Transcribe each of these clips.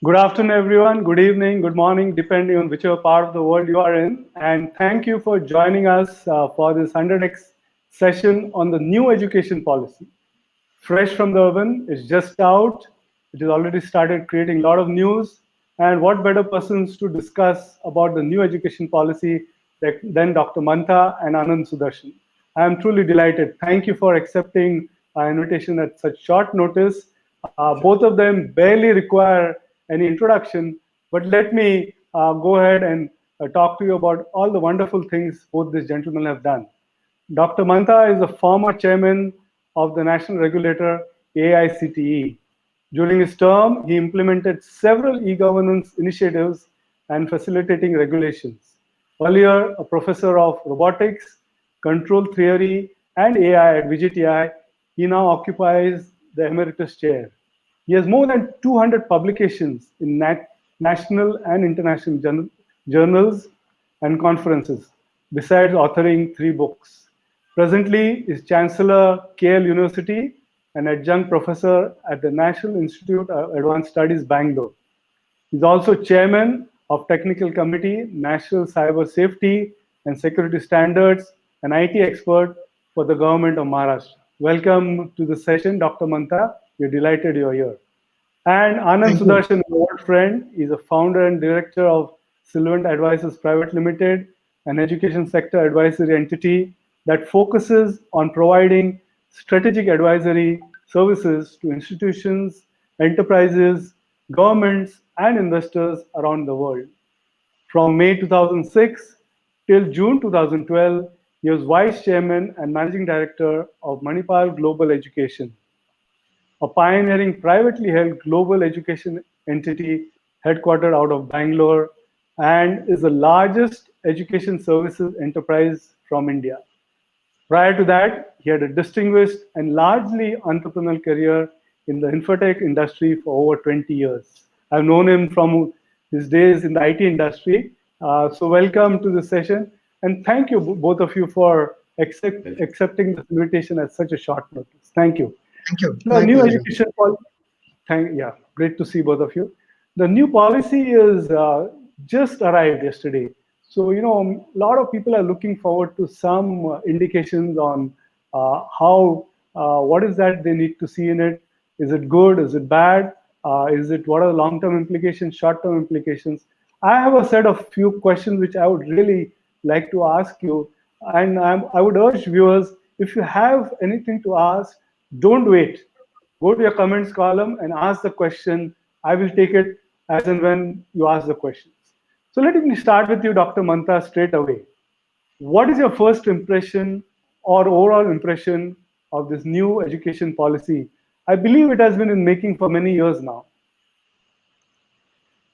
Good afternoon, everyone. Good evening, good morning, depending on whichever part of the world you are in. And thank you for joining us for this 100x session on the new education policy. Fresh from the oven, it's just out. It has already started creating a lot of news. And what better persons to discuss about the new education policy than Dr. Mantha and Anand Sudarshan. I am truly delighted. Thank you for accepting our invitation at such short notice. Both of them barely require any introduction, but let me go ahead and talk to you about all the wonderful things both these gentlemen have done. Dr. Mantha is the former chairman of the national regulator AICTE. During his term, he implemented several e-governance initiatives and facilitating regulations. Earlier, a professor of robotics, control theory, and AI at VGTI, he now occupies the emeritus chair. He has more than 200 publications in national and international journals and conferences, besides authoring 3 books. Presently is Chancellor KL University and adjunct professor at the National Institute of Advanced Studies, Bangalore. He's also chairman of Technical Committee, National Cyber Safety and Security Standards, and IT expert for the government of Maharashtra. Welcome to the session, Dr. Mantha. We're delighted you're here. And Anand Thank you. Sudarshan, an old friend, is a founder and director of Sylvant Advisors Private Limited, an education sector advisory entity that focuses on providing strategic advisory services to institutions, enterprises, governments, and investors around the world. From May 2006 till June 2012, he was vice chairman and managing director of Manipal Global Education, a pioneering privately held global education entity headquartered out of Bangalore and is the largest education services enterprise from India. Prior to that, he had a distinguished and largely entrepreneurial career in the infotech industry for over 20 years. I've known him from his days in the IT industry. So welcome to the session, and thank you both of you for accepting this invitation at such a short notice. Thank you. Thank you. The My new pleasure. education policy. Yeah, great to see both of you. The new policy is just arrived yesterday. So, a lot of people are looking forward to some indications on what is that they need to see in it. Is it good? Is it bad? What are the long-term implications, short-term implications? I have a set of few questions which I would really like to ask you. And I would urge viewers, if you have anything to ask, don't wait. Go to your comments column and ask the question. I will take it as and when you ask the questions. So let me start with you, Dr. Mantha, straight away. What is your first impression or overall impression of this new education policy? I believe it has been in making for many years now.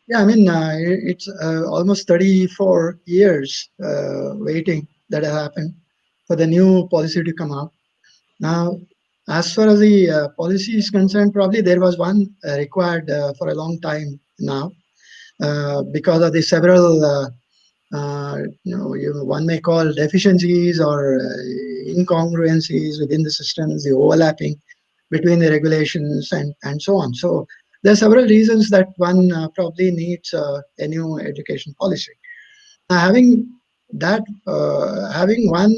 Yeah, I mean, it's almost 34 years waiting that has happened for the new policy to come out. Now, as far as the policy is concerned, probably there was one required for a long time now because of the several, one may call deficiencies or incongruencies within the systems, the overlapping between the regulations and so on. So there are several reasons that one probably needs a new education policy. Having that, having one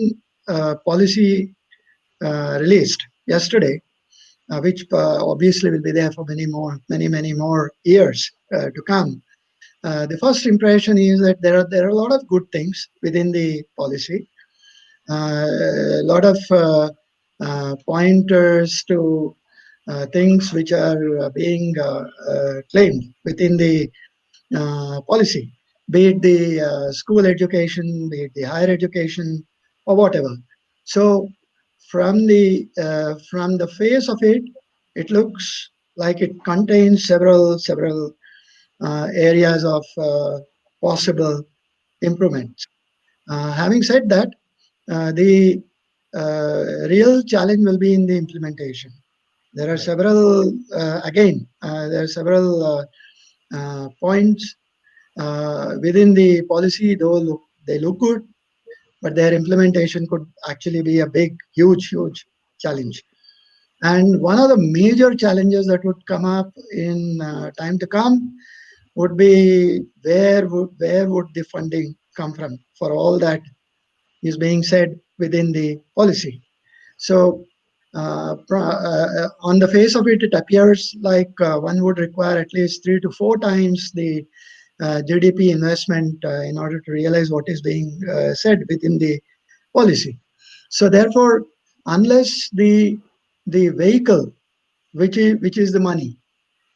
policy released yesterday, which obviously will be there for many more years to come. The first impression is that there are a lot of good things within the policy, a lot of pointers to things which are being claimed within the policy, be it the school education, be it the higher education, or whatever. So from the face of it, it looks like it contains several areas of possible improvements. Having said that, the real challenge will be in the implementation. There are several, there are several points within the policy, though they look good, but their implementation could actually be a big, huge challenge. And one of the major challenges that would come up in time to come would be where would the funding come from for all that is being said within the policy. So on the face of it, it appears like one would require at least 3 to 4 times the GDP investment in order to realize what is being said within the policy. So therefore, unless the vehicle, which is the money,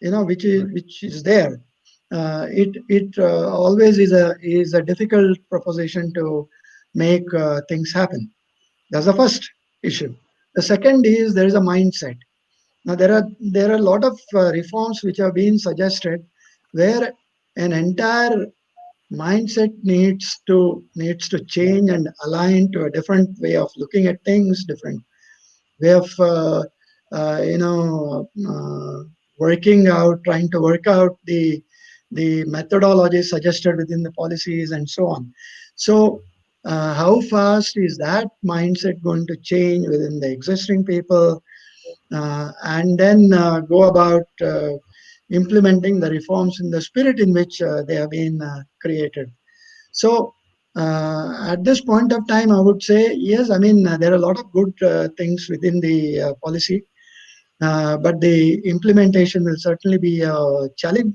which is there, it always is a difficult proposition to make things happen. That's the first issue. The second is there is a mindset. Now there are a lot of reforms which have been suggested where an entire mindset needs to change and align to a different way of looking at things, different way of trying to work out the methodology suggested within the policies and so on. So how fast is that mindset going to change within the existing people, and then go about implementing the reforms in the spirit in which they have been created. So at this point of time, I would say, yes, I mean, there are a lot of good things within the policy, but the implementation will certainly be a challenge.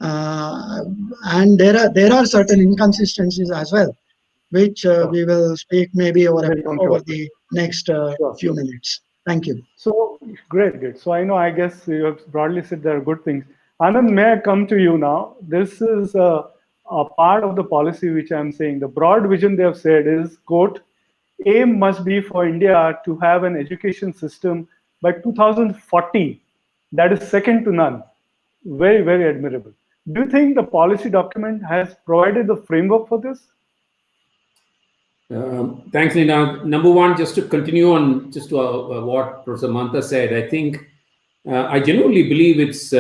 And there are certain inconsistencies as well, which we will speak maybe over the next few minutes. Thank you. So great. So I guess you have broadly said there are good things. Anand, may I come to you now? This is a part of the policy which I'm saying. The broad vision they have said is, quote, aim must be for India to have an education system by 2040 that is second to none. Very, very admirable. Do you think the policy document has provided the framework for this? Thanks, Nina. Number one, just to continue on just what Professor Mantha said, I think I genuinely believe it's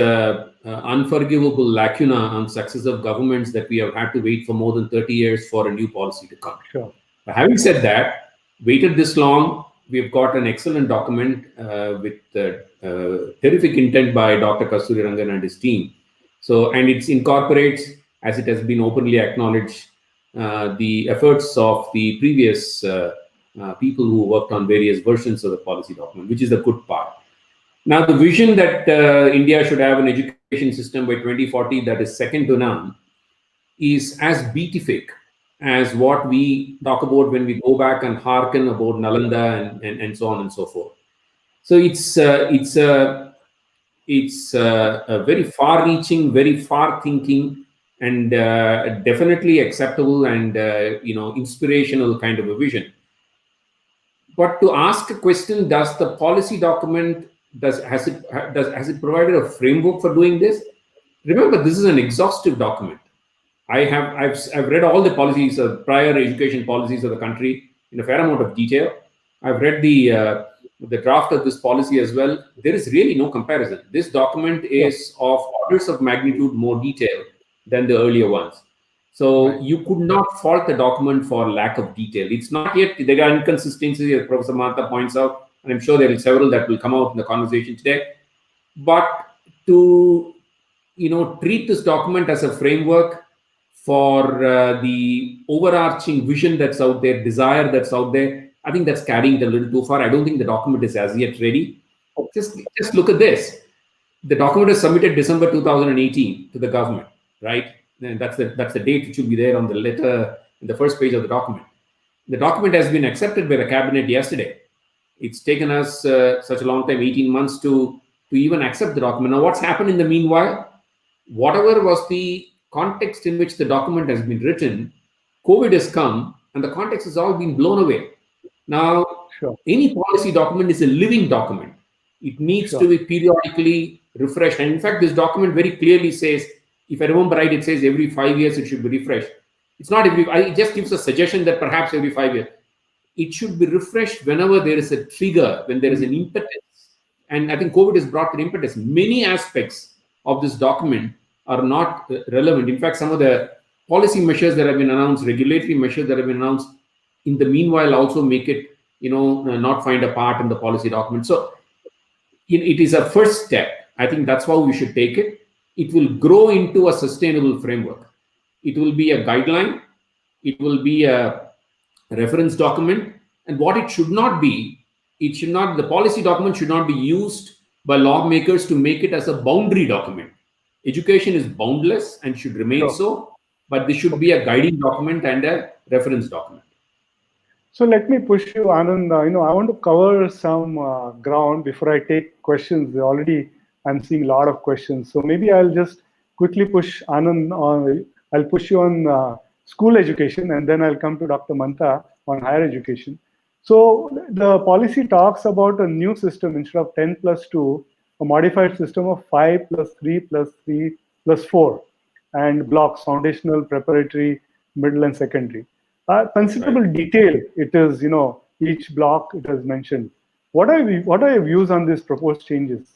unforgivable lacuna on successive governments that we have had to wait for more than 30 years for a new policy to come. Sure. But having said that, waited this long, we've got an excellent document with terrific intent by Dr. Kasturi Rangan and his team. So, and it incorporates, as it has been openly acknowledged, the efforts of the previous people who worked on various versions of the policy document, which is the good part. Now, the vision that India should have an education system by 2040 that is second to none is as beatific as what we talk about when we go back and hearken about Nalanda and so on and so forth. So it's a very far-reaching, very far-thinking, and definitely acceptable and inspirational kind of a vision. But to ask a question, does the policy document has it provided a framework for doing this? Remember, this is an exhaustive document. I've read all the policies, prior education policies of the country in a fair amount of detail. I've read the draft of this policy as well. There is really no comparison. This document is of orders of magnitude more detailed than the earlier ones. So you could not fault the document for lack of detail. It's not yet, there are inconsistencies, as Professor Mantha points out, and I'm sure there are several that will come out in the conversation today. But to treat this document as a framework for the overarching vision that's out there, desire that's out there, I think that's carrying it a little too far. I don't think the document is as yet ready. Just look at this. The document was submitted December 2018 to the government, right? And that's the date which will be there on the letter in the first page of the document. The document has been accepted by the cabinet yesterday. It's taken us such a long time, 18 months to even accept the document. Now, what's happened in the meanwhile? Whatever was the context in which the document has been written, COVID has come and the context has all been blown away. Now, any policy document is a living document. It needs to be periodically refreshed. And in fact, this document very clearly says, if I remember right, it says every 5 years it should be refreshed. It's not it just gives a suggestion that perhaps every 5 years. It should be refreshed whenever there is a trigger, when there is an impetus. And I think COVID has brought an impetus. Many aspects of this document are not relevant. In fact, some of the policy measures that have been announced, regulatory measures that have been announced, in the meanwhile also make it, not find a part in the policy document. So it is a first step. I think that's how we should take it. it will grow into a sustainable framework. It will be a guideline. It will be a reference document. And what it should not be, the policy document should not be used by lawmakers to make it as a boundary document. Education is boundless and should remain so, but this should be a guiding document and a reference document. So let me push you, Anand. I want to cover some ground before I take questions. Already, I'm seeing a lot of questions. So maybe I'll just quickly push Anand on. I'll push you on school education, and then I'll come to Dr. Mantha on higher education. So the policy talks about a new system instead of 10 plus 2, a modified system of 5 plus 3 plus 3 plus 4, and blocks: foundational, preparatory, middle, and secondary. Considerable detail it is, each block it has mentioned. What are your views on these proposed changes?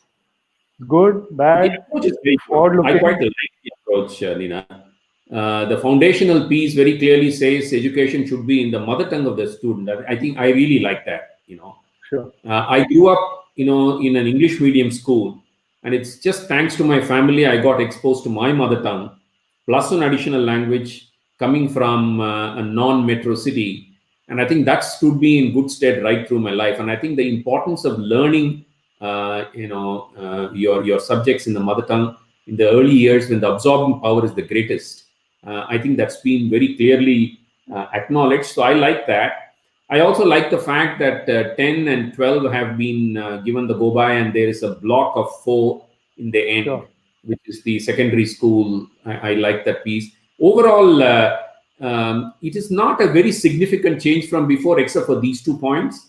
Good, bad? The approach is very good. I quite like the approach, Nina. The foundational piece very clearly says education should be in the mother tongue of the student. I think I really like that. Sure. I grew up, in an English medium school, and it's just thanks to my family I got exposed to my mother tongue, plus an additional language coming from a non-metro city. And I think that stood me in good stead right through my life. And I think the importance of learning, your subjects in the mother tongue in the early years when the absorbing power is the greatest, I think that's been very clearly acknowledged. So I like that. I also like the fact that 10 and 12 have been given the go-by, and there is a block of 4 in the end, which is the secondary school. I like that piece. Overall, it is not a very significant change from before, except for these 2 points.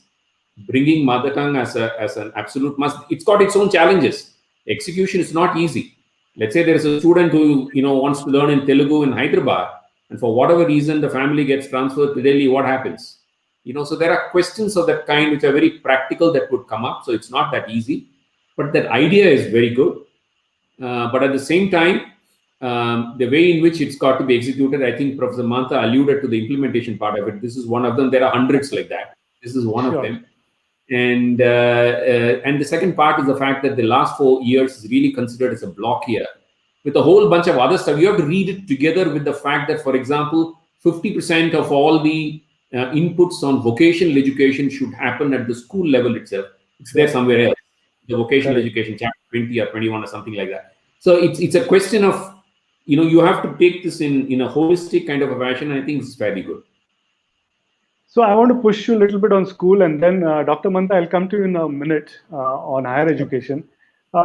Bringing mother tongue as an absolute must. It's got its own challenges. Execution is not easy. Let's say there is a student who wants to learn in Telugu in Hyderabad, and for whatever reason the family gets transferred to Delhi. What happens? So there are questions of that kind which are very practical that would come up. So it's not that easy, but that idea is very good. But at the same time, the way in which it's got to be executed, I think Professor Mantha alluded to the implementation part of it. This is one of them. There are hundreds like that. This is one of them. And the second part is the fact that the last 4 years is really considered as a block year with a whole bunch of other stuff. You have to read it together with the fact that, for example, 50% of all the inputs on vocational education should happen at the school level itself. It's there somewhere else. The vocational education, chapter 20 or 21 or something like that. So it's a question of, you have to take this in a holistic kind of a fashion. I think it's fairly good. So I want to push you a little bit on school, and then Dr. Mantha, I'll come to you in a minute on higher education.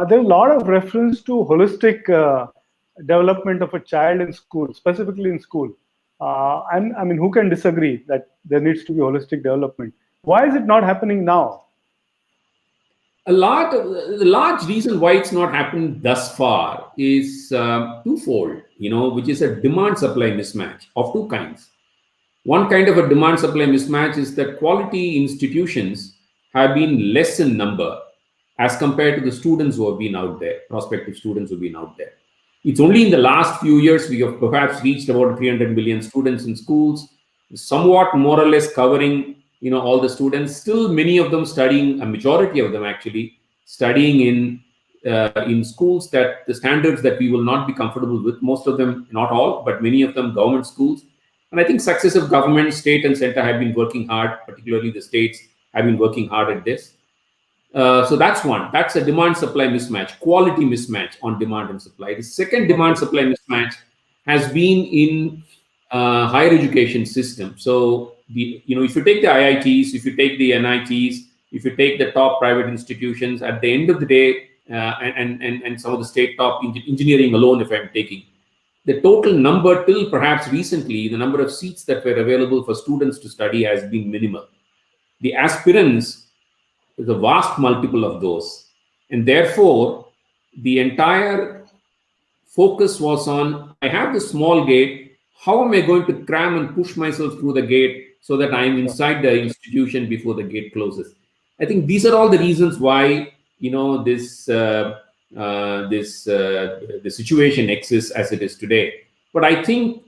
There's a lot of reference to holistic development of a child in school, specifically in school. And I mean, who can disagree that there needs to be holistic development? Why is it not happening now? The large reason why it's not happened thus far is twofold, which is a demand-supply mismatch of 2 kinds. One kind of a demand-supply mismatch is that quality institutions have been less in number as compared to the students who have been out there, prospective students who have been out there. It's only in the last few years we have perhaps reached about 300 million students in schools, somewhat more or less covering all the students. Still, many of them studying, a majority of them actually studying in schools that the standards that we will not be comfortable with. Most of them, not all, but many of them government schools. And I think successive governments, state and center, have been working hard, particularly the states have been working hard at this. So that's one. That's a demand-supply mismatch, quality mismatch on demand and supply. The second demand-supply mismatch has been in higher education system. So if you take the IITs, if you take the NITs, if you take the top private institutions, at the end of the day, and some of the state top engineering alone, if I'm taking, the total number till perhaps recently, the number of seats that were available for students to study has been minimal. The aspirants is a vast multiple of those. And therefore, the entire focus was on, I have this small gate, how am I going to cram and push myself through the gate so that I'm inside the institution before the gate closes? I think these are all the reasons why, the situation exists as it is today. But I think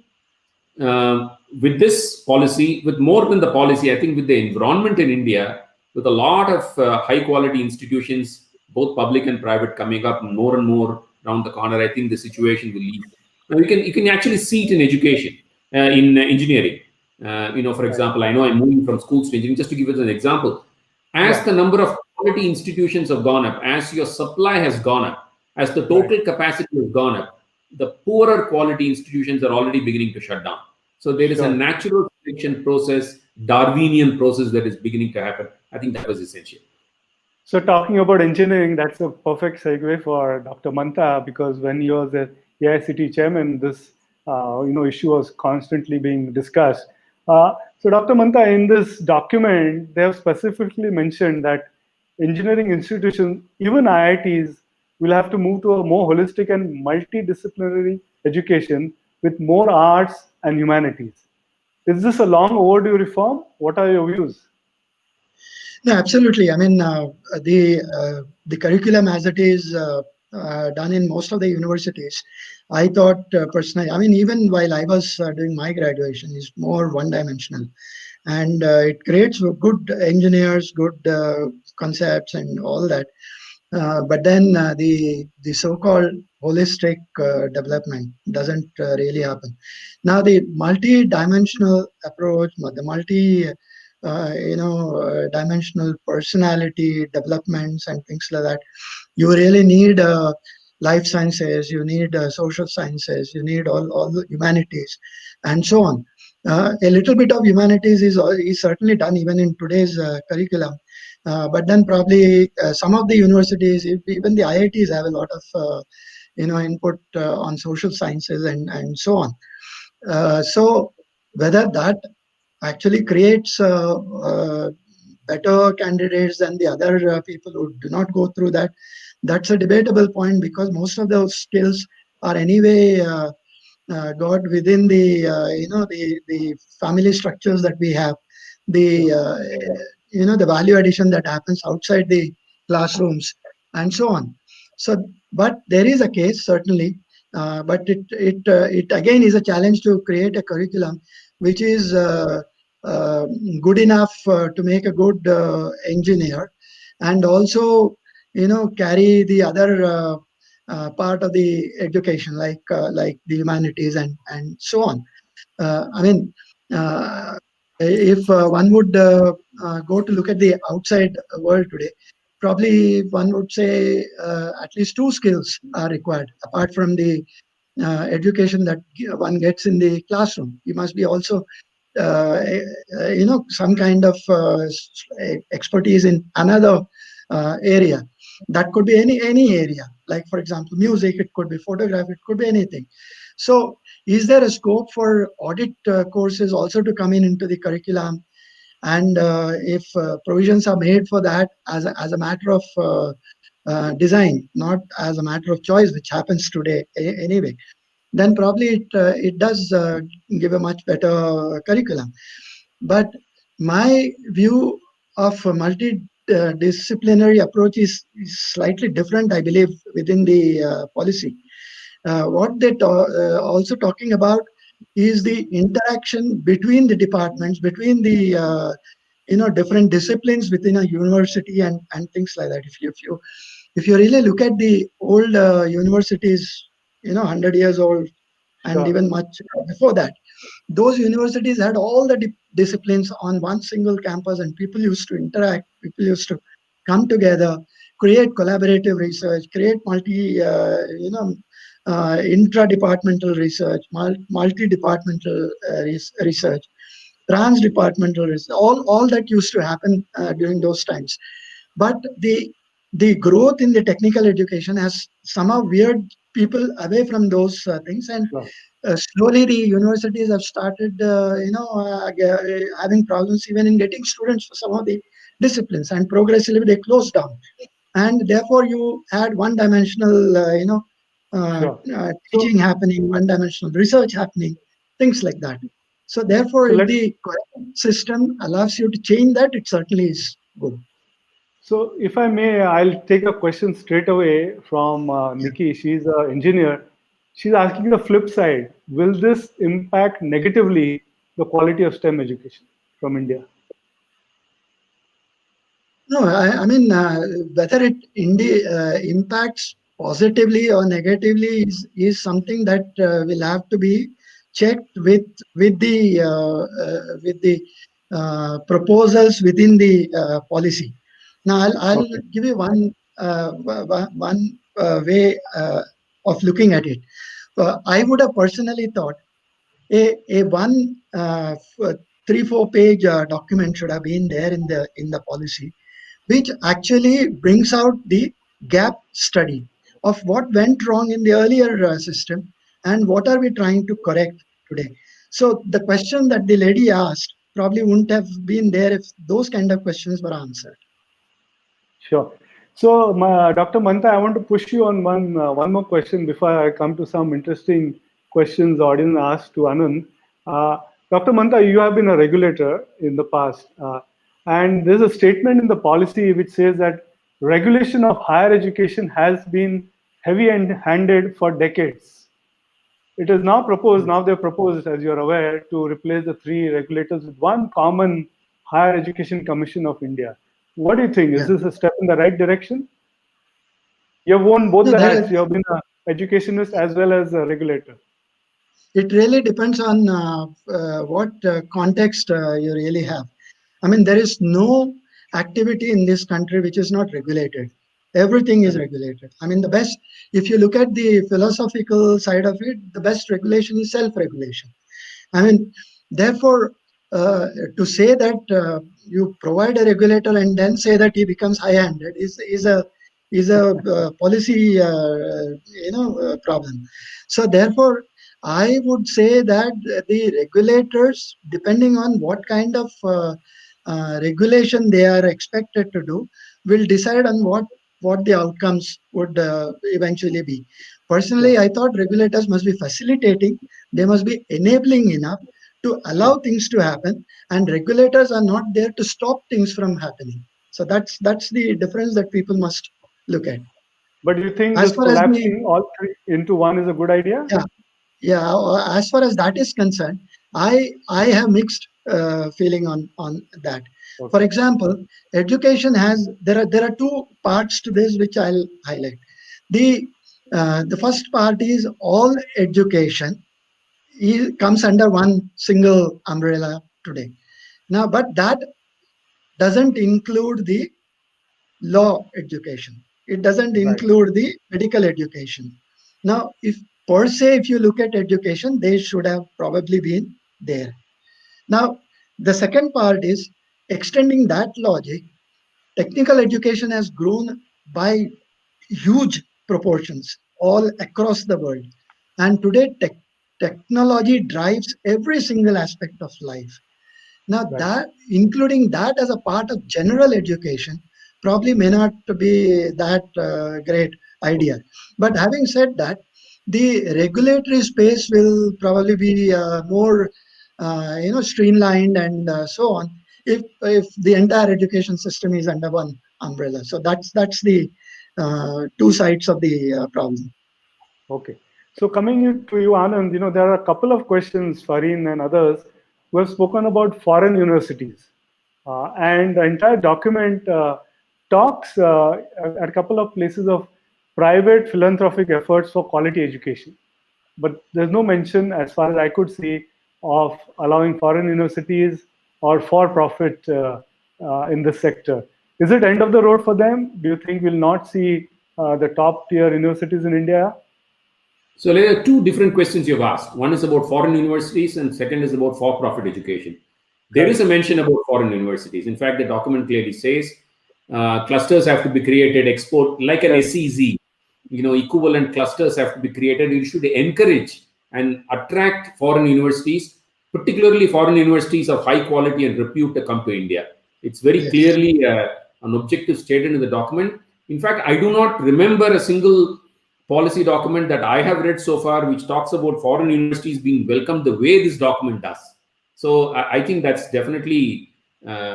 with this policy, with more than the policy, I think with the environment in India, with a lot of high quality institutions, both public and private, coming up more and more around the corner, I think the situation will ease. Now you can actually see it in education, in engineering. For example, I know I'm moving from schools to engineering. Just to give it an example, as the number of quality institutions have gone up, as your supply has gone up, as the total capacity has gone up, the poorer quality institutions are already beginning to shut down. So there is a natural selection process, Darwinian process that is beginning to happen. I think that was essential. So talking about engineering, that's a perfect segue for Dr. Mantha, because when he was the AICT chairman, this issue was constantly being discussed. So Dr. Mantha, in this document, they have specifically mentioned that engineering institutions, even IITs, will have to move to a more holistic and multidisciplinary education with more arts and humanities. Is this a long overdue reform? What are your views? No, absolutely. I mean, the curriculum as it is done in most of the universities, I thought personally, I mean, even while I was doing my graduation, is more one-dimensional, and it creates good engineers, good concepts, and all that. But then the so-called holistic development doesn't really happen. Now the multi-dimensional approach, the dimensional personality developments and things like that, you really need life sciences, you need social sciences, you need all the humanities, and so on. A little bit of humanities is certainly done even in today's curriculum. But then probably some of the universities, even the IITs, have a lot of input on social sciences and so on. So whether that actually creates better candidates than the other people who do not go through that, that's a debatable point, because most of those skills are anyway got within the the family structures that we have, the the value addition that happens outside the classrooms and so on. So, but there is a case certainly, but it again is a challenge to create a curriculum which is good enough to make a good engineer, and also carry the other part of the education, like the humanities and so on. I mean, if one would go to look at the outside world today, probably one would say at least two skills are required apart from the education that one gets in the classroom. You must be also some kind of expertise in another area. That could be any area, like for example music, it could be photography, it could be anything. So is there a scope for audit courses also to come into the curriculum? And if provisions are made for that as a matter of design, not as a matter of choice, which happens today anyway, then probably it does give a much better curriculum. But my view of a multidisciplinary approach is slightly different, I believe, within the policy. What they're also talking about is the interaction between the departments, between the different disciplines within a university and things like that. If you really look at the old universities, 100 years old and even much before that, those universities had all the disciplines on one single campus, and people used to interact, people used to come together, create collaborative research, create intra-departmental research, multi-departmental research, trans-departmental research, all that used to happen during those times. But the growth in the technical education has somehow veered people away from those things, and slowly the universities have started having problems even in getting students for some of the disciplines, and progressively they closed down, and therefore you had one-dimensional teaching happening, one-dimensional research happening, things like that. So therefore, if the current system allows you to change that, it certainly is good. So if I may, I'll take a question straight away from Nikki. She's an engineer. She's asking the flip side. Will this impact negatively the quality of STEM education from India? No, I mean, whether it impacts positively or negatively is something that will have to be checked with the proposals within the policy. Now, I'll Okay. give you one way of looking at it. I would have personally thought a one 3-4 page document should have been there in the policy, which actually brings out the gap study of what went wrong in the earlier system and what are we trying to correct today. So the question that the lady asked probably wouldn't have been there if those kind of questions were answered. Sure. So, Dr. Mantha, I want to push you on one more question before I come to some interesting questions the audience asked to Anand. Dr. Mantha, you have been a regulator in the past, and there's a statement in the policy which says that regulation of higher education has been heavy-handed for decades. It is now proposed, they've proposed, as you're aware, to replace the 3 regulators with one common Higher Education Commission of India. What do you think? Is Yeah. this a step in the right direction? You have worn both No, the hats. You have been an educationist as well as a regulator. it really depends on what context you really have. I mean, there is no activity in this country which is not regulated. Everything is regulated. I mean, if you look at the philosophical side of it, the best regulation is self-regulation. I mean, therefore, to say that you provide a regulator and then say that he becomes high-handed is a policy problem. So therefore, I would say that the regulators, depending on what kind of regulation they are expected to do, will decide on what the outcomes would eventually be. Personally, I thought regulators must be facilitating, they must be enabling enough to allow things to happen, and regulators are not there to stop things from happening. So that's the difference that people must look at. But do you think As this far as collapsing all 3 into one is a good idea? as far as that is concerned, I have mixed feeling on that. Okay. For example, education there are 2 parts to this which I'll highlight. The first part is all education comes under one single umbrella today. Now, but that doesn't include the law education. It doesn't include the medical education. Now, if you look at education, they should have probably been there. Now, the second part is extending that logic. Technical education has grown by huge proportions all across the world. And today, technology drives every single aspect of life. Now, that including that as a part of general education probably may not be that great idea. But having said that, the regulatory space will probably be more streamlined and so on if the entire education system is under one umbrella. So that's the 2 sides of the problem. Okay. So coming to you, Anand, there are a couple of questions, Fareen and others, who have spoken about foreign universities. And the entire document talks at a couple of places of private philanthropic efforts for quality education. But there's no mention, as far as I could see, of allowing foreign universities or for-profit in this sector. Is it end of the road for them? Do you think we'll not see the top-tier universities in India? So there are 2 different questions you've asked. One is about foreign universities and second is about for-profit education. There is a mention about foreign universities. In fact, the document clearly says clusters have to be created, like an SEZ, equivalent clusters have to be created. You should encourage and attract foreign universities, particularly foreign universities of high quality and repute to come to India. It's very clearly an objective stated in the document. In fact, I do not remember a single policy document that I have read so far which talks about foreign universities being welcomed the way this document does. So I think that's definitely,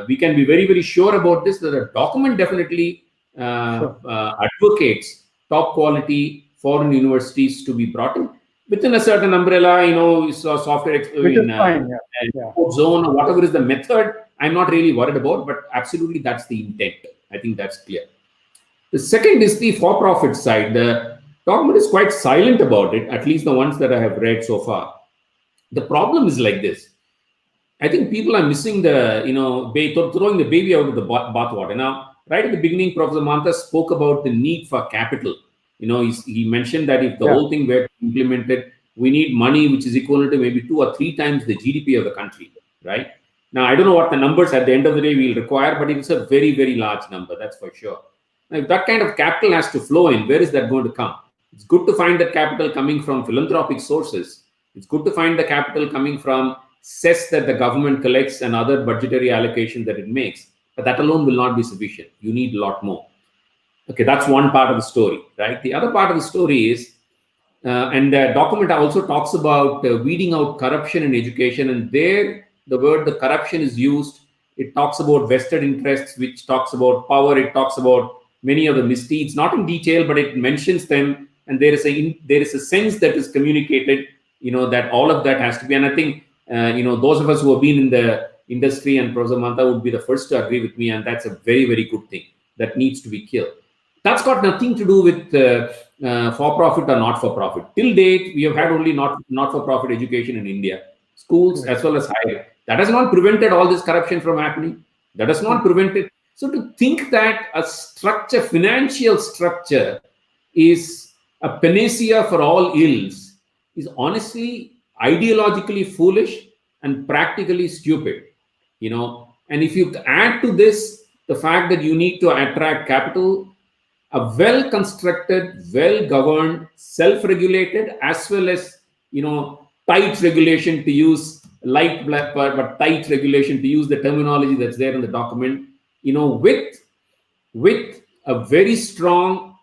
we can be very, very sure about this, that the document definitely advocates top quality foreign universities to be brought in within a certain umbrella, software zone or whatever is the method. I'm not really worried about, but absolutely that's the intent. I think that's clear. The second is the for-profit side. Document is quite silent about it, at least the ones that I have read so far. The problem is like this. I think people are missing the, throwing the baby out with the bathwater. Now, right at the beginning, Professor Mantha spoke about the need for capital. He mentioned that if the whole thing were implemented, we need money which is equivalent to maybe 2 or 3 times the GDP of the country, right? Now, I don't know what the numbers at the end of the day will require, but it's a very, very large number, that's for sure. Now, if that kind of capital has to flow in, where is that going to come? It's good to find that capital coming from philanthropic sources. It's good to find the capital coming from cess that the government collects and other budgetary allocations that it makes. But that alone will not be sufficient. You need a lot more. Okay, that's one part of the story, right? The other part of the story is, and the document also talks about weeding out corruption in education. And there, the word the corruption is used. It talks about vested interests, which talks about power. It talks about many of the misdeeds, not in detail, but it mentions them. And there is a sense that is communicated, that all of that has to be. And I think, those of us who have been in the industry, and Professor Mantha would be the first to agree with me, and that's a very, very good thing that needs to be killed. That's got nothing to do with for-profit or not-for-profit. Till date, we have had only not-for-profit education in India, schools as well as higher. That has not prevented all this corruption from happening. That has not prevented. So to think that a structure, financial structure, is a panacea for all ills is honestly ideologically foolish and practically stupid. And if you add to this the fact that you need to attract capital, a well-constructed, well-governed, self-regulated, as well as tight regulation, to use light black but tight regulation, to use the terminology that's there in the document, with a very strong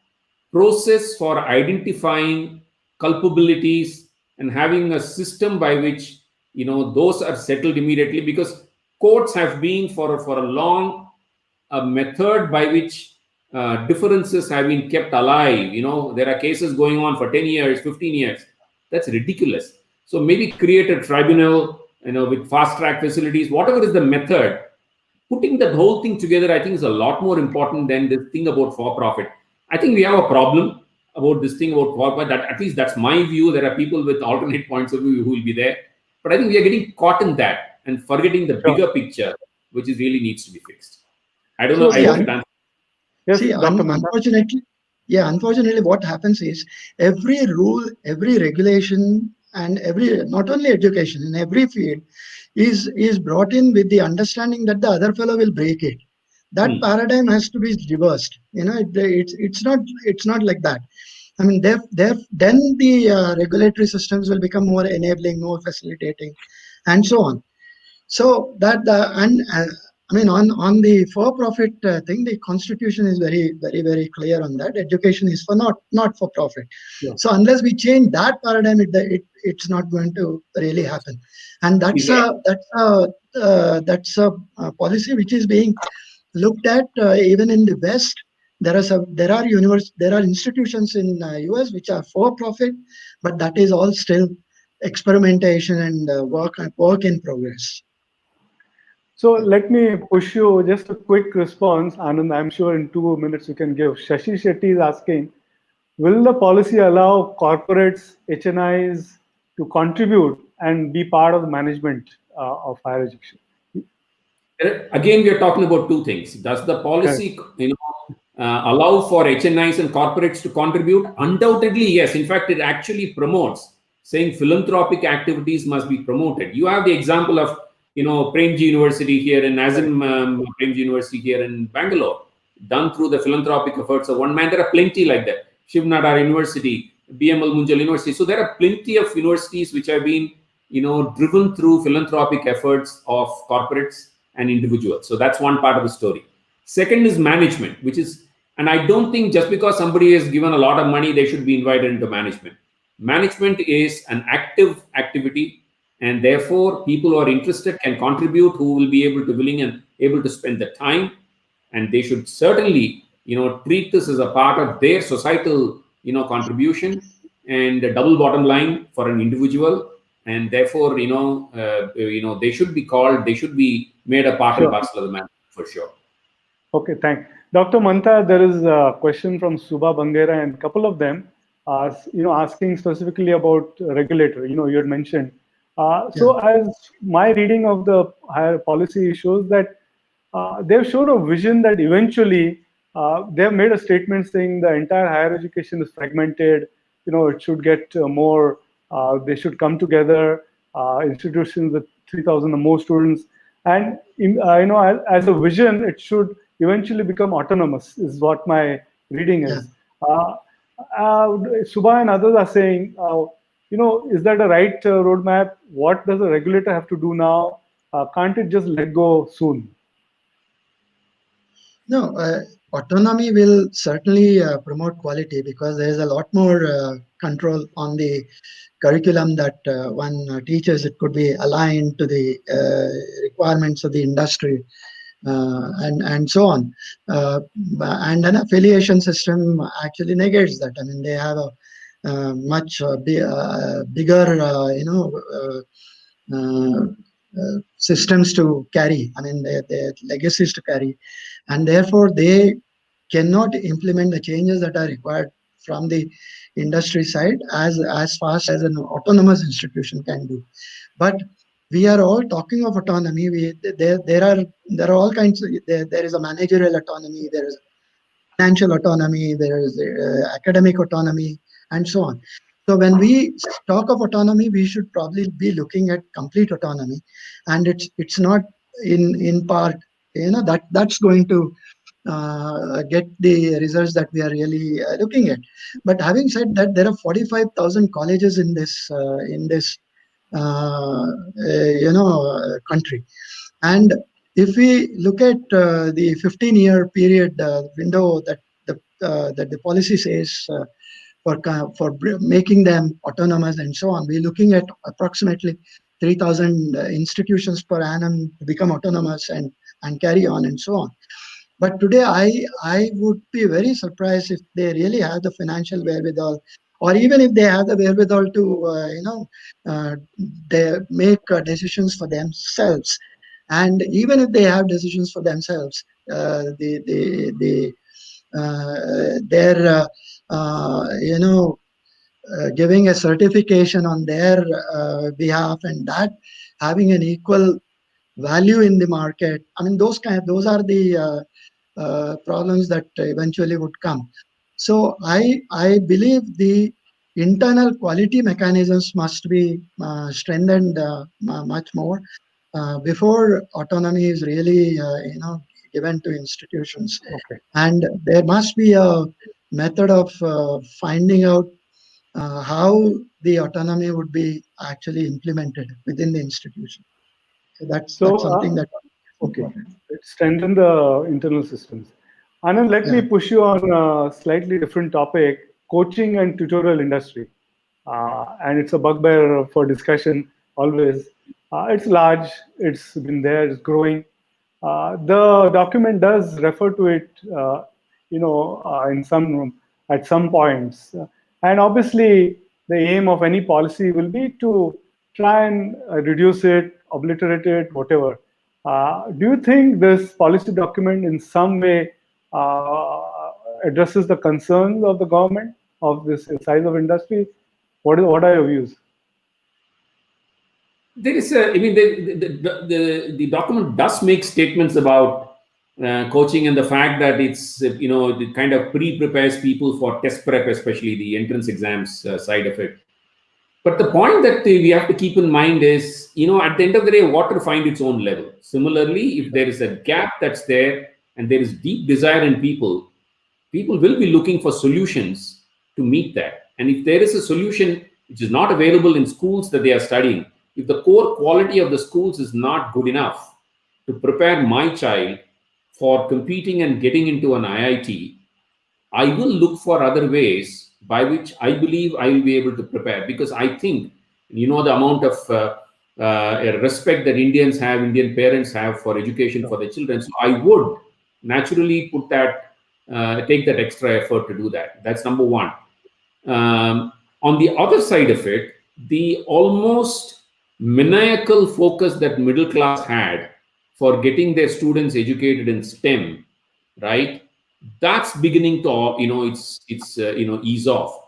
process for identifying culpabilities and having a system by which those are settled immediately, because courts have been for a long a method by which differences have been kept alive. There are cases going on for 10 years, 15 years. That's ridiculous. So maybe create a tribunal, with fast track facilities, whatever is the method. Putting that whole thing together, I think, is a lot more important than this thing about for-profit. I think we have a problem about this thing about for-profit. That, at least that's my view. There are people with alternate points of view who will be there. But I think we are getting caught in that and forgetting the bigger picture, which is really needs to be fixed. I don't know. I hope it answers. Yes, See, unfortunately, what happens is every rule, every regulation, and not only education, in every field, is brought in with the understanding that the other fellow will break it. That paradigm has to be reversed. It's not like that. I mean, then the regulatory systems will become more enabling, more facilitating, and so on. So that on the for-profit thing, the constitution is very, very, very clear on that. Education is for not for profit. Yeah. So unless we change that paradigm, it's not going to really happen. And that's a policy which is being looked at even in the West. There are institutions in US which are for profit, but that is all still experimentation and work in progress. So let me push you just a quick response, Anand. I'm sure in 2 minutes you can give. Shashi Shetty is asking, will the policy allow corporates, HNIs to contribute and be part of the management of higher education? Again, we are talking about two things. Does the policy allow for HNIs and corporates to contribute? Undoubtedly, yes. In fact, it actually promotes, saying philanthropic activities must be promoted. You have the example of Premji University here in Azim Premji University here in Bangalore, done through the philanthropic efforts of one man. There are plenty like that. Shiv Nadar University, BML Munjal University. So there are plenty of universities which have been, driven through philanthropic efforts of corporates and individuals. So that's one part of the story. Second is management, which is, and I don't think just because somebody has given a lot of money, they should be invited into management. Management is an active activity. And therefore, people who are interested can contribute, who will be willing and able to spend the time. And they should certainly, treat this as a part of their societal, contribution and a double bottom line for an individual. And therefore, they should be called, they should be made a part and parcel of the management for sure. Okay, thanks. Dr. Mantha, there is a question from Subha Bangera and a couple of them. asking specifically about regulator. You had mentioned. So as my reading of the higher policy shows that they've shown a vision that eventually they've made a statement saying the entire higher education is fragmented. It should get more. They should come together. Institutions with 3,000 or more students, and as a vision, it should eventually become autonomous. Is what my reading is. Subha and others are saying, is that a right roadmap? What does the regulator have to do now? Can't it just let go soon? No, autonomy will certainly promote quality because there is a lot more control on the curriculum that one teaches. It could be aligned to the requirements of the industry and so on. And an affiliation system actually negates that. I mean, they have a much bigger, systems to carry. I mean, their legacies to carry, and therefore they cannot implement the changes that are required from the industry side as fast as an autonomous institution can do. But we are all talking of autonomy. There are all kinds. There is a managerial autonomy. There is financial autonomy. There is academic autonomy, and so on. So when we talk of autonomy, we should probably be looking at complete autonomy, and it's not in part. That's going to get the results that we are really looking at. But having said that, there are 45,000 colleges in this country, and if we look at the 15-year period window that the policy says for making them autonomous and so on, we're looking at approximately 3,000 institutions per annum to become autonomous and carry on and so on. But today, I would be very surprised if they really have the financial wherewithal, or even if they have the wherewithal to, they make decisions for themselves. And even if they have decisions for themselves, they're giving a certification on their behalf, and that having an equal value in the market. I mean, those are the problems that eventually would come. So I believe the internal quality mechanisms must be strengthened much more before autonomy is really given to institutions. Okay. And there must be a method of finding out how the autonomy would be actually implemented within the institution. So that's something that. Okay, strengthen the internal systems. Anand, let me push you on a slightly different topic: coaching and tutorial industry. And it's a bugbear for discussion always. It's large. It's been there. It's growing. The document does refer to it, at some points. And obviously, the aim of any policy will be to try and reduce it, obliterate it, whatever. Do you think this policy document in some way addresses the concerns of the government of this size of industry? What are your views? There is the document does make statements about coaching and the fact that it's it kind of pre-prepares people for test prep, especially the entrance exams side of it. But the point that we have to keep in mind is, at the end of the day, water finds its own level. Similarly, if there is a gap that's there and there is deep desire in people will be looking for solutions to meet that. And if there is a solution which is not available in schools that they are studying, if the core quality of the schools is not good enough to prepare my child for competing and getting into an IIT, I will look for other ways by which I believe I will be able to prepare. Because I think, the amount of respect that Indian parents have for education for their children. So I would naturally take that extra effort to do that. That's number one. On the other side of it, the almost maniacal focus that middle class had for getting their students educated in STEM, right? That's beginning to ease off.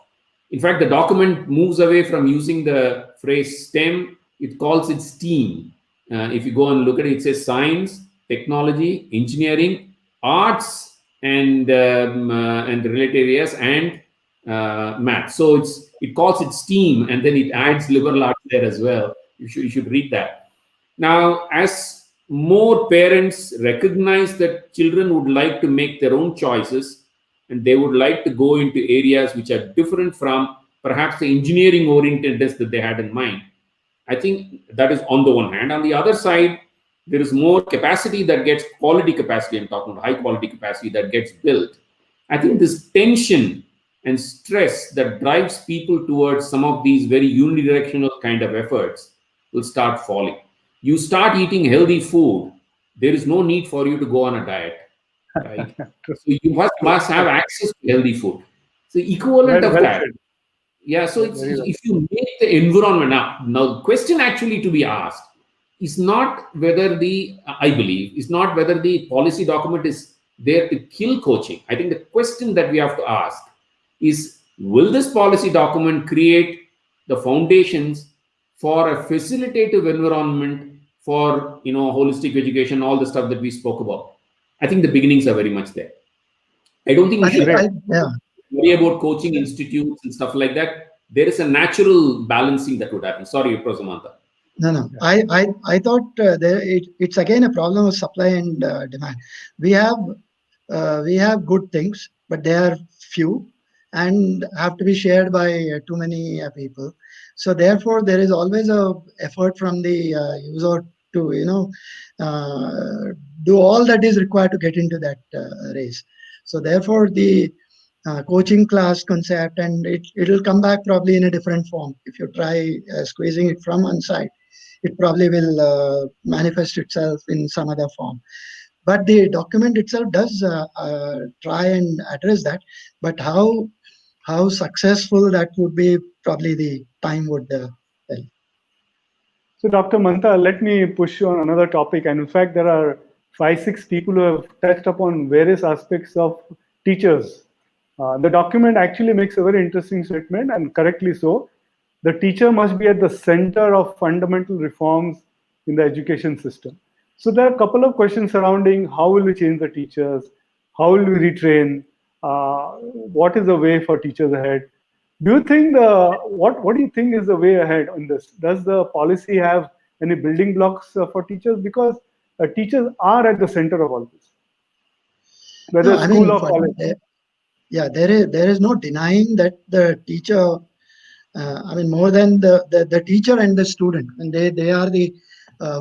In fact, the document moves away from using the phrase STEM. It calls it STEAM. If you go and look at it, it says science, technology, engineering, arts, and related areas, and math. So it calls it STEAM, and then it adds liberal arts there as well. You should read that. Now, as more parents recognize that children would like to make their own choices, and they would like to go into areas which are different from perhaps the engineering orientedness that they had in mind. I think that is on the one hand. On the other side, there is more capacity that gets, quality capacity, I'm talking about high quality capacity that gets built. I think this tension and stress that drives people towards some of these very unidirectional kind of efforts will start falling. You start eating healthy food, there is no need for you to go on a diet. Right? So you must have access to healthy food. So equivalent of that. Yeah, so if you make the environment up, now the question actually to be asked is not whether I believe, is not whether the policy document is there to kill coaching. I think the question that we have to ask is, will this policy document create the foundations for a facilitative environment for, holistic education, all the stuff that we spoke about? I think the beginnings are very much there. I don't think we should worry about coaching institutes and stuff like that. There is a natural balancing that would happen. Sorry, Professor Mantha. No. I thought it's again a problem of supply and demand. We have good things, but they are few and have to be shared by too many people. So therefore, there is always a effort from the user to do all that is required to get into that race. So therefore, the coaching class concept, and it will come back probably in a different form. If you try squeezing it from one side, it probably will manifest itself in some other form. But the document itself does try and address that. But how successful that would be, probably the time would tell. So Dr. Mantha, let me push you on another topic. And in fact, there are 5-6 people who have touched upon various aspects of teachers. The document actually makes a very interesting statement, and correctly so. The teacher must be at the center of fundamental reforms in the education system. So there are a couple of questions surrounding how will we change the teachers, how will we retrain, what is the way for teachers ahead. Do you think what do you think is the way ahead on this? Does the policy have any building blocks for teachers? Because teachers are at the center of all this. Whether school or college. There is no denying that the teacher, more than the teacher and the student, and they are the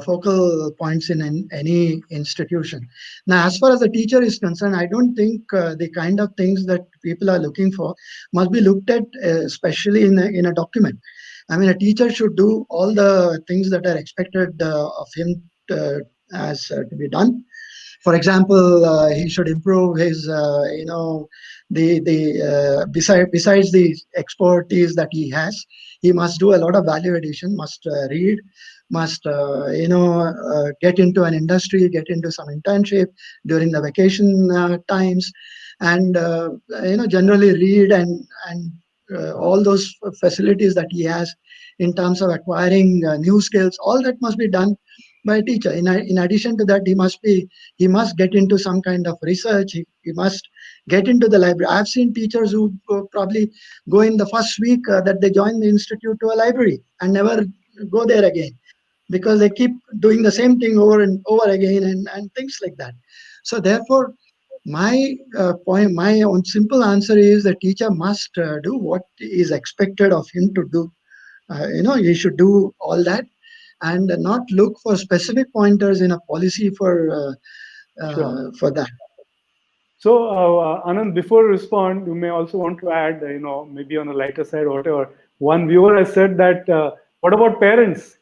focal points in any institution. Now, as far as the teacher is concerned, I don't think the kind of things that people are looking for must be looked at, especially in a document. A teacher should do all the things that are expected of him to be done. For example, he should improve his, besides the expertise that he has, he must do a lot of value addition, must read, must get into an industry, get into some internship during the vacation times, and generally read and all those facilities that he has in terms of acquiring new skills. All that must be done by a teacher. In addition to that, he must get into some kind of research. He must get into the library. I've seen teachers who probably go in the first week that they join the institute to a library and never go there again, because they keep doing the same thing over and over again and things like that. So therefore, my own simple answer is the teacher must do what is expected of him to do. He should do all that and not look for specific pointers in a policy for that. So Anand, before you respond, you may also want to add, maybe on a lighter side or whatever. One viewer has said that, what about parents?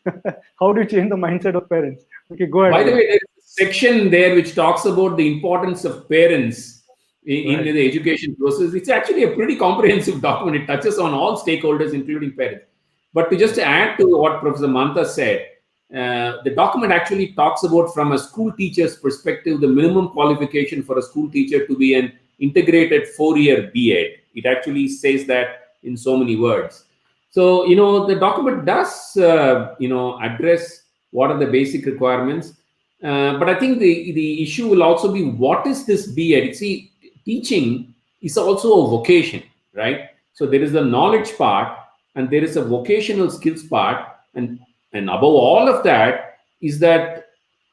How do you change the mindset of parents? Okay, go ahead. By the way, there's a section there which talks about the importance of parents in the education process. It's actually a pretty comprehensive document. It touches on all stakeholders, including parents. But to just add to what Professor Mantha said, the document actually talks about, from a school teacher's perspective, the minimum qualification for a school teacher to be an integrated 4-year B.Ed. It actually says that in so many words. So, the document does, address what are the basic requirements. But I think the issue will also be, what is this B.Ed? See, teaching is also a vocation, right? So there is the knowledge part and there is a vocational skills part. And above all of that is that,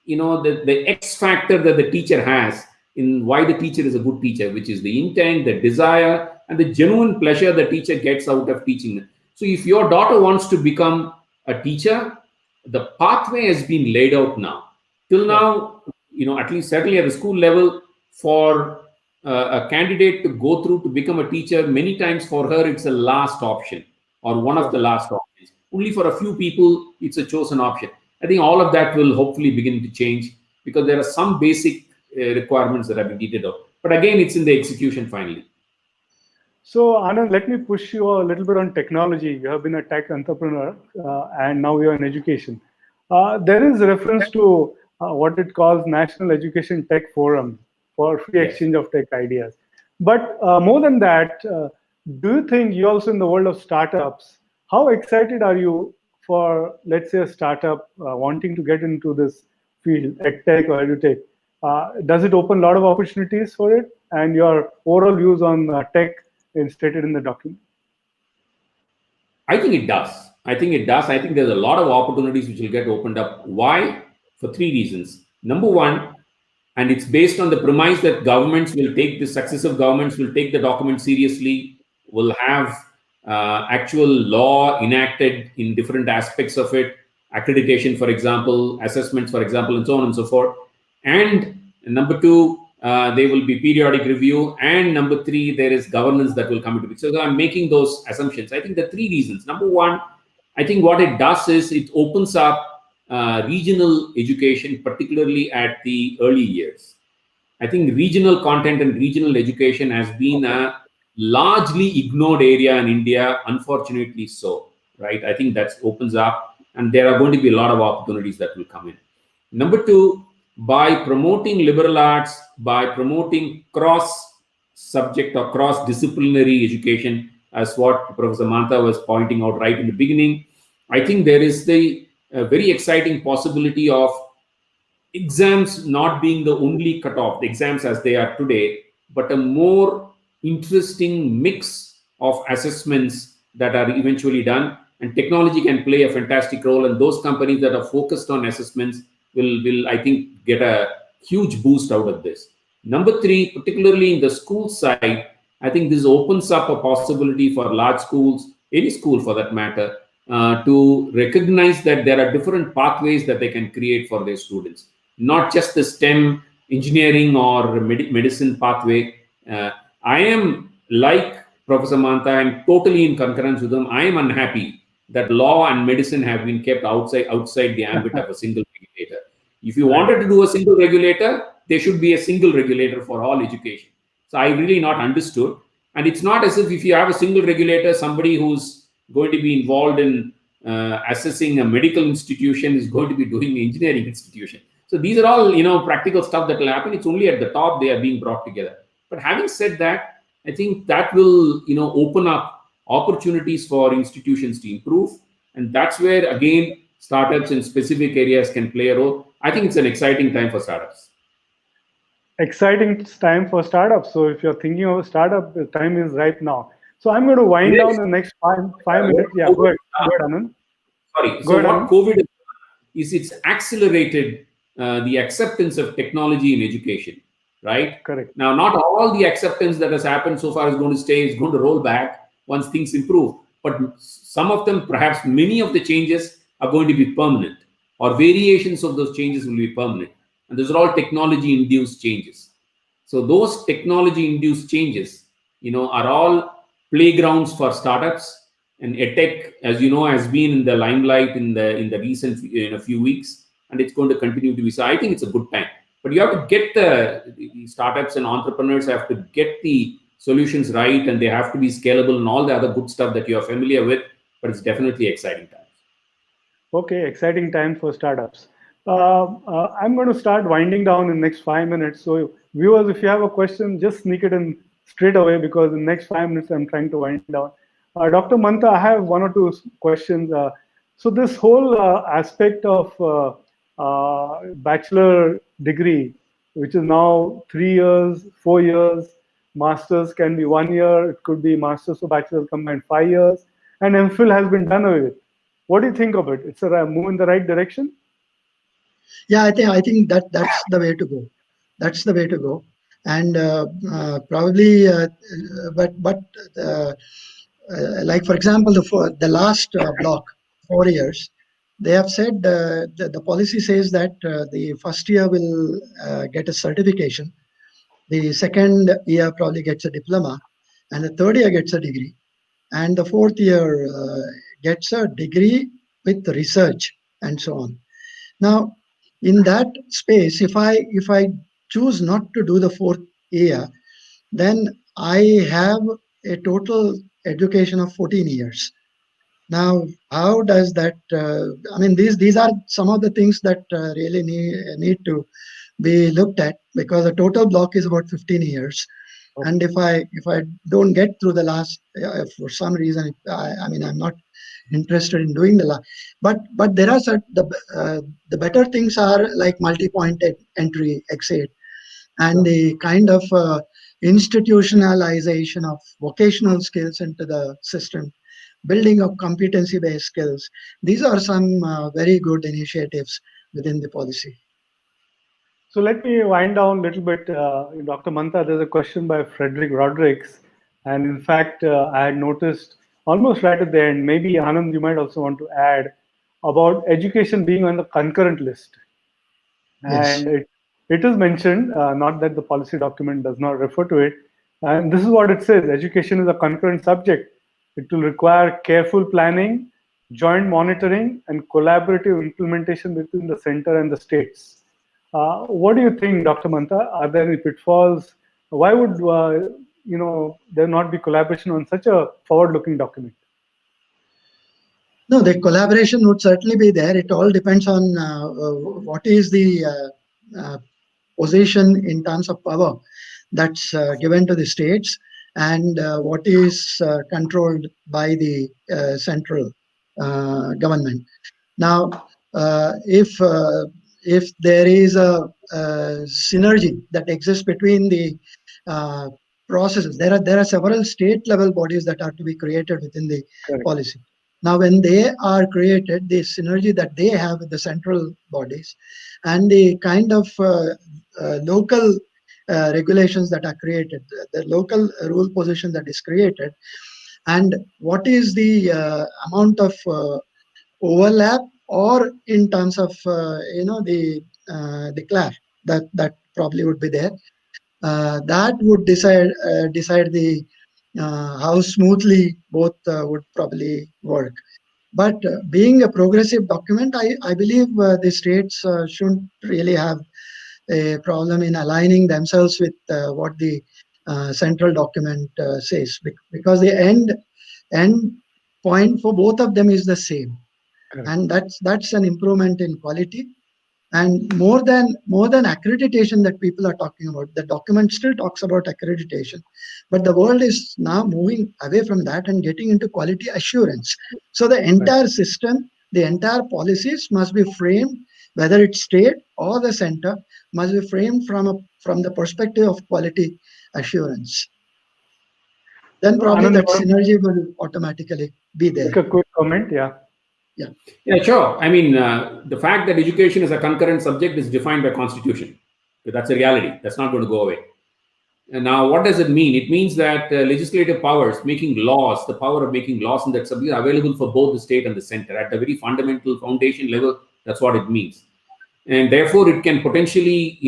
the X factor that the teacher has in why the teacher is a good teacher, which is the intent, the desire, and the genuine pleasure the teacher gets out of teaching. So if your daughter wants to become a teacher, the pathway has been laid out now. Till now, at least certainly at the school level, for a candidate to go through to become a teacher, many times for her, it's a last option or one of the last options. Only for a few people, it's a chosen option. I think all of that will hopefully begin to change because there are some basic requirements that have been needed out. But again, it's in the execution finally. So, Anand, let me push you a little bit on technology. You have been a tech entrepreneur and now you're in education. There is a reference to what it calls National Education Tech Forum for free exchange of tech ideas. But more than that, do you think you're also in the world of startups? How excited are you for, let's say, a startup wanting to get into this field, Edtech or EduTech? Does it open a lot of opportunities for it? And your overall views on tech stated in the document? I think it does. I think there's a lot of opportunities which will get opened up. Why? For three reasons. Number one, and it's based on the premise that successive governments will take the document seriously, will have actual law enacted in different aspects of it, accreditation, for example, assessments, for example, and so on and so forth. And number two, there will be periodic review. And number three, there is governance that will come into it. So I'm making those assumptions. I think the three reasons. Number one, I think what it does is it opens up regional education, particularly at the early years. I think regional content and regional education has been a largely ignored area in India, unfortunately so, right? I think that opens up and there are going to be a lot of opportunities that will come in. Number two, by promoting liberal arts, by promoting cross-subject or cross-disciplinary education, as what Professor Mantha was pointing out right in the beginning, I think there is the very exciting possibility of exams not being the only cutoff, the exams as they are today, but a more interesting mix of assessments that are eventually done. And technology can play a fantastic role. And those companies that are focused on assessments will I think, get a huge boost out of this. Number three, particularly in the school side, I think this opens up a possibility for large schools, any school for that matter, to recognize that there are different pathways that they can create for their students, not just the STEM, engineering or medicine pathway. I am like Professor Mantha, I'm totally in concurrence with them. I am unhappy that law and medicine have been kept outside the ambit of a single regulator. If you wanted to do a single regulator, there should be a single regulator for all education. So I really not understood. And it's not as if you have a single regulator, somebody who's going to be involved in assessing a medical institution is going to be doing an engineering institution. So these are all, practical stuff that will happen. It's only at the top they are being brought together. But having said that, I think that will, open up opportunities for institutions to improve. And that's where, again, startups in specific areas can play a role. I think it's an exciting time for startups. Exciting time for startups. So if you're thinking of a startup, the time is right now. So I'm going to wind down the next five minutes. Yeah, go ahead, Anand. Sorry. So what COVID is, it's accelerated the acceptance of technology in education, right? Correct. Now, not all the acceptance that has happened so far is going to stay. It's going to roll back once things improve. But some of them, perhaps many of the changes are going to be permanent, or variations of those changes will be permanent. And those are all technology-induced changes. So those technology-induced changes, are all playgrounds for startups. And Edtech, as you know, has been in the limelight in the recent few weeks, and it's going to continue to be. So I think it's a good time. But you have to get the startups and entrepreneurs have to get the solutions right, and they have to be scalable and all the other good stuff that you are familiar with. But it's definitely exciting times. Okay, exciting time for startups. I'm going to start winding down in the next 5 minutes. So viewers, if you have a question, just sneak it in straight away, because in the next 5 minutes, I'm trying to wind down. Dr. Mantha, I have one or two questions. So this whole aspect of bachelor degree, which is now 3 years, 4 years, masters can be 1 year, it could be masters or bachelor combined 5 years, and MPhil has been done away with. What do you think of it? It's a move in the right direction? Yeah, I think that's the way to go. That's the way to go. And probably, but like for example, the last block, 4 years, they have said the policy says that the first year will get a certification, the second year probably gets a diploma, and the third year gets a degree, and the fourth year gets a degree with research and so on. Now, in that space, if I choose not to do the fourth year, then I have a total education of 14 years. Now, how does that? I mean, these are some of the things that really need to be looked at, because the total block is about 15 years. Okay. And if I don't get through the last, for some reason, I mean, I'm not interested in doing the last. But there are the better things are like multi-point entry, exit, and the kind of institutionalization of vocational skills into the system, building of competency-based skills. These are some very good initiatives within the policy. So let me wind down a little bit. Dr. Mantha, there's a question by Frederick Rodrigues. And in fact, I had noticed almost right at the end, maybe Anand, you might also want to add about education being on the concurrent list. Yes. And it is mentioned, not that the policy document does not refer to it. And this is what it says: education is a concurrent subject. It will require careful planning, joint monitoring, and collaborative implementation between the center and the states. What do you think, Dr. Mantha? Are there any pitfalls? Why would there not be collaboration on such a forward-looking document? No, the collaboration would certainly be there. It all depends on what is the position in terms of power that's given to the states, and what is controlled by the central government. Now, if there is a synergy that exists between the processes, there are several state level bodies that are to be created within the Correct. policy. Now, when they are created, the synergy that they have with the central bodies and the kind of local regulations that are created, the local rule position that is created, and what is the amount of overlap, or in terms of the clash that probably would be there, that would decide the how smoothly both would probably work. But being a progressive document, I believe the states shouldn't really have a problem in aligning themselves with what the central document says, because the end point for both of them is the same. Correct. And that's an improvement in quality. And more than accreditation that people are talking about, the document still talks about accreditation, but the world is now moving away from that and getting into quality assurance. So the entire system, the entire policies must be framed, whether it's state or the center, must be framed from the perspective of quality assurance. Then probably Anand, that synergy will automatically be there. Make a quick comment, yeah. Yeah, sure. I mean, the fact that education is a concurrent subject is defined by Constitution. That's a reality. That's not going to go away. And now, what does it mean? It means that legislative powers, making laws, the power of making laws in that subject, are available for both the state and the center. At the very fundamental foundation level, that's what it means. And therefore, it can potentially,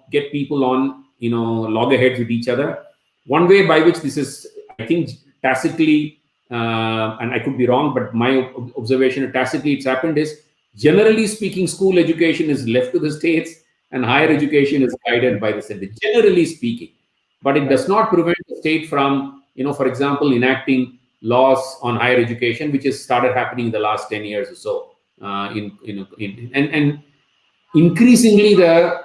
get people on, loggerheads with each other. One way by which this is, I think, tacitly, and I could be wrong, but my observation tacitly it's happened is, generally speaking, school education is left to the states and higher education is guided by the center, generally speaking. But it does not prevent the state from, for example, enacting laws on higher education, which has started happening in the last 10 years or so. And increasingly the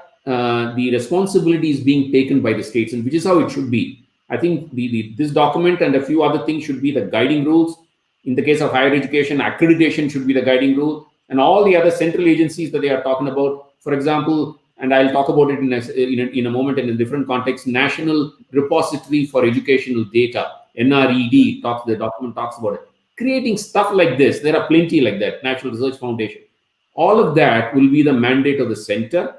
responsibility is being taken by the states, and which is how it should be. I think this document and a few other things should be the guiding rules. In the case of higher education, accreditation should be the guiding rule, and all the other central agencies that they are talking about. For example, and I'll talk about it in a moment in a different context, National Repository for Educational Data, NRED, the document talks about it. Creating stuff like this, there are plenty like that, National Research Foundation. All of that will be the mandate of the center.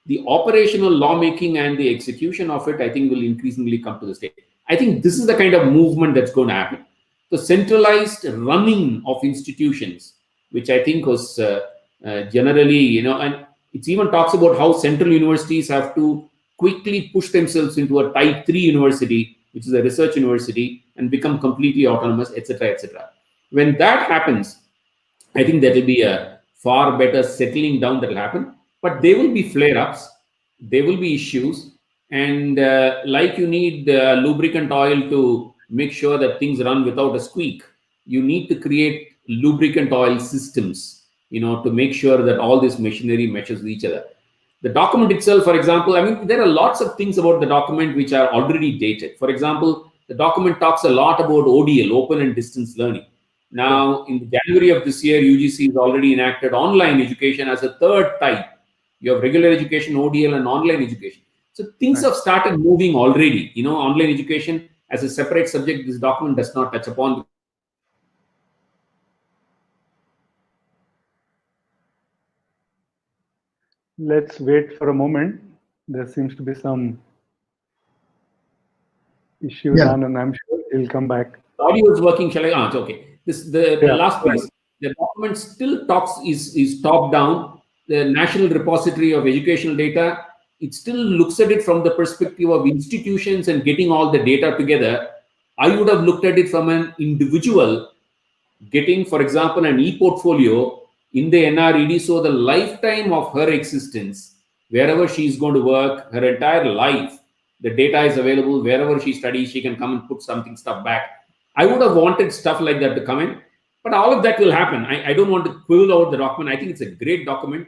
The operational lawmaking and the execution of it, I think, will increasingly come to the state. I think this is the kind of movement that's going to happen. The centralized running of institutions, which I think was generally, and it even talks about how central universities have to quickly push themselves into a type 3 university, which is a research university, and become completely autonomous, etc., etc. When that happens, I think there will be a far better settling down that will happen. But there will be flare-ups, there will be issues, and like you need lubricant oil to make sure that things run without a squeak, you need to create lubricant oil systems, to make sure that all this machinery meshes with each other. The document itself, for example, I mean, there are lots of things about the document which are already dated. For example, the document talks a lot about ODL, open and distance learning. Now, in January of this year, UGC has already enacted online education as a third type. You have regular education, ODL, and online education. So things have started moving already. Online education as a separate subject, this document does not touch upon. Let's wait for a moment. There seems to be some issue, and I'm sure he'll come back. Audio is working. Shall I? It's okay. The last piece. The document still is top down. The National Repository of Educational Data, it still looks at it from the perspective of institutions and getting all the data together. I would have looked at it from an individual getting, for example, an e-portfolio in the NRED. So the lifetime of her existence, wherever she's going to work, her entire life, the data is available. Wherever she studies, she can come and put stuff back. I would have wanted stuff like that to come in, but all of that will happen. I don't want to quibble over the document. I think it's a great document.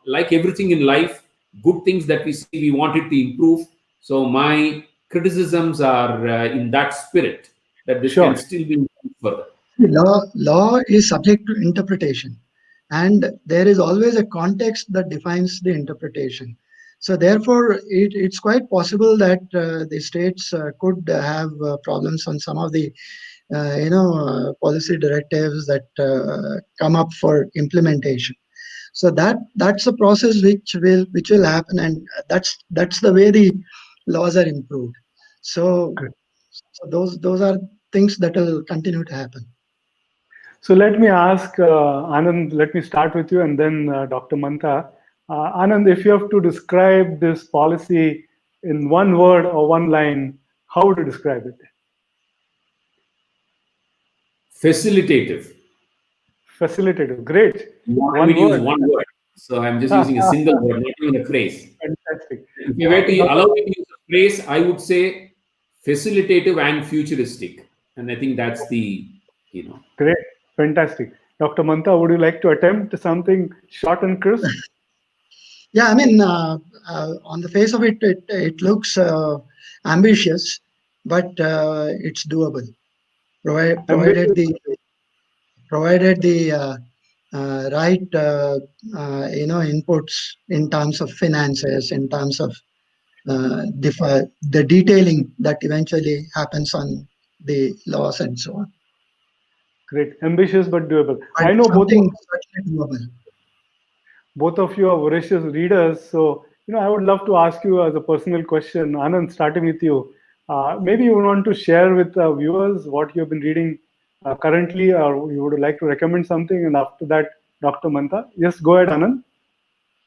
Like everything in life, good things that we see, we want it to improve. So my criticisms are in that spirit, that this can still be improved further. Law is subject to interpretation, and there is always a context that defines the interpretation. So therefore, it's quite possible that the states could have problems on some of the policy directives that come up for implementation. So that's a process which will happen, and that's the way the laws are improved. So those are things that will continue to happen. So let me ask Anand. Let me start with you, and then Dr. Mantha. Anand, if you have to describe this policy in one word or one line, how would you describe it? Facilitative. Facilitative. Great. One word. So I'm just using a single word, not even a phrase. Fantastic. If you were to allow me to use a phrase, I would say facilitative and futuristic. And I think that's the, Great. Fantastic. Dr. Mantha, would you like to attempt something short and crisp? Yeah, I mean, on the face of it, it looks ambitious, but it's doable, provided the right inputs in terms of finances, in terms of the detailing that eventually happens on the laws and so on. Great, ambitious but doable. But I know both of you are voracious readers, so I would love to ask you as a personal question. Anand, starting with you, maybe you want to share with viewers what you've been reading currently, or you would like to recommend something, and after that, Dr. Mantha. Yes, go ahead, Anand.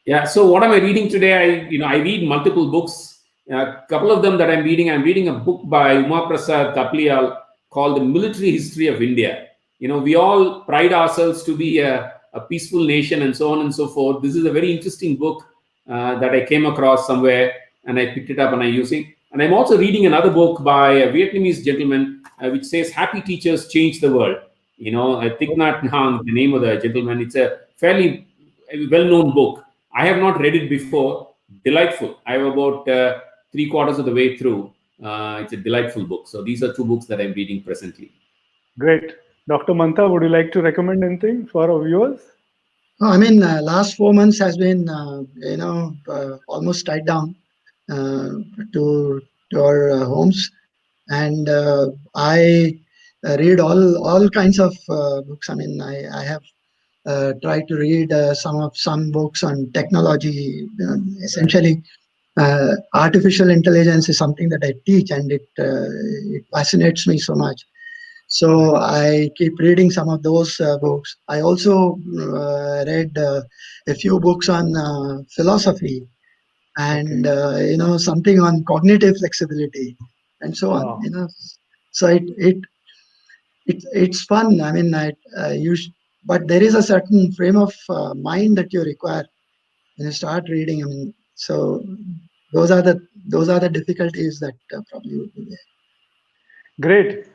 Yeah. So what am I reading today? I read multiple books. A couple of them that I'm reading a book by Uma Prasad Kapliyal called The Military History of India. We all pride ourselves to be a peaceful nation and so on and so forth. This is a very interesting book that I came across somewhere, and I picked it up and I'm using. And I'm also reading another book by a Vietnamese gentleman which says Happy Teachers Change the World. Thich Nhat Hanh, the name of the gentleman. It's a fairly well-known book. I have not read it before. Delightful. I am about 3/4 of the way through. It's a delightful book. So these are two books that I'm reading presently. Great. Dr. Mantha, would you like to recommend anything for our viewers? I mean, last 4 months has been, almost tied down to our homes, and I read all kinds of books. I mean, I have tried to read some books on technology. Essentially, artificial intelligence is something that I teach, and it fascinates me so much. So I keep reading some of those books. I also read a few books on philosophy, and something on cognitive flexibility, and so on. Wow. So it's fun. I mean, but there is a certain frame of mind that you require when you start reading. I mean, so those are the difficulties that probably would be there. Great.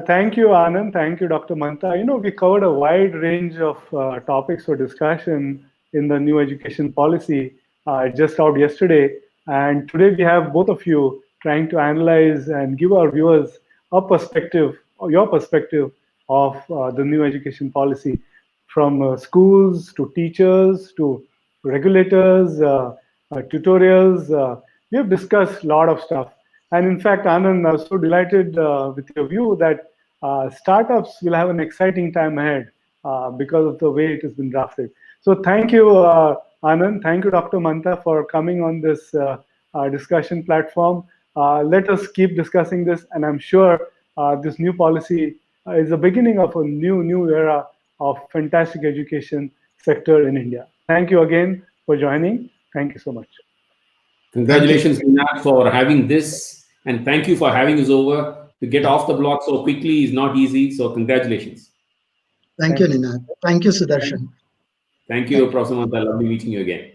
Thank you, Anand. Thank you, Dr. Mantha. We covered a wide range of topics for discussion in the new education policy just out yesterday. And today we have both of you trying to analyze and give our viewers a perspective, or your perspective of the new education policy, from schools to teachers to regulators, tutorials. We have discussed a lot of stuff. And in fact, Anand, I'm so delighted with your view that startups will have an exciting time ahead because of the way it has been drafted. So thank you, Anand. Thank you, Dr. Mantha, for coming on this discussion platform. Let us keep discussing this, and I'm sure this new policy is the beginning of a new era of fantastic education sector in India. Thank you again for joining. Thank you so much. Congratulations, Ninad, for having this, and thank you for having us over. To get off the block so quickly is not easy, so congratulations. Thank you, Ninad. Thank you, Sudarshan. Thank you, Professor Mantha. Lovely meeting you again.